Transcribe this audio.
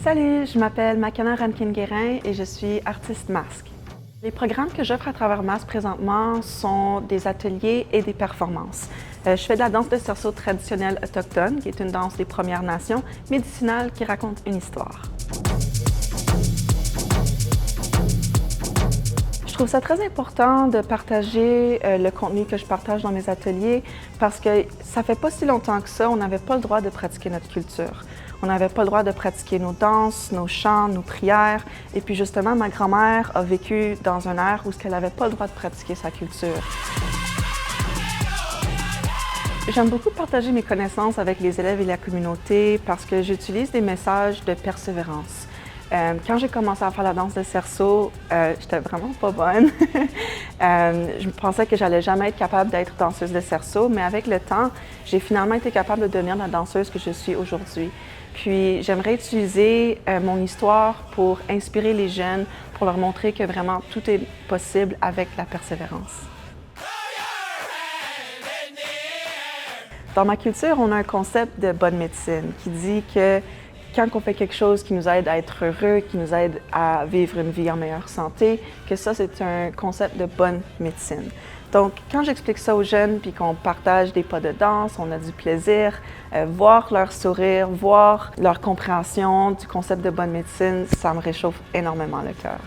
Salut, je m'appelle Makana Rankin-Guérin et je suis artiste masque. Les programmes que j'offre à travers Masque présentement sont des ateliers et des performances. Je fais de la danse de cerceau traditionnelle autochtone, qui est une danse des Premières Nations, médicinale qui raconte une histoire. Je trouve ça très important de partager le contenu que je partage dans mes ateliers parce que ça fait pas si longtemps que ça, on n'avait pas le droit de pratiquer notre culture. On n'avait pas le droit de pratiquer nos danses, nos chants, nos prières. Et puis justement, ma grand-mère a vécu dans un ère où elle n'avait pas le droit de pratiquer sa culture. J'aime beaucoup partager mes connaissances avec les élèves et la communauté parce que j'utilise des messages de persévérance. Quand j'ai commencé à faire la danse de cerceau, j'étais vraiment pas bonne. Je pensais que j'allais jamais être capable d'être danseuse de cerceau, mais avec le temps, j'ai finalement été capable de devenir la danseuse que je suis aujourd'hui. Puis j'aimerais utiliser mon histoire pour inspirer les jeunes, pour leur montrer que vraiment tout est possible avec la persévérance. Dans ma culture, on a un concept de bonne médecine qui dit que quand on fait quelque chose qui nous aide à être heureux, qui nous aide à vivre une vie en meilleure santé, que ça, c'est un concept de bonne médecine. Donc, quand j'explique ça aux jeunes, puis qu'on partage des pas de danse, on a du plaisir, voir leur sourire, voir leur compréhension du concept de bonne médecine, ça me réchauffe énormément le cœur.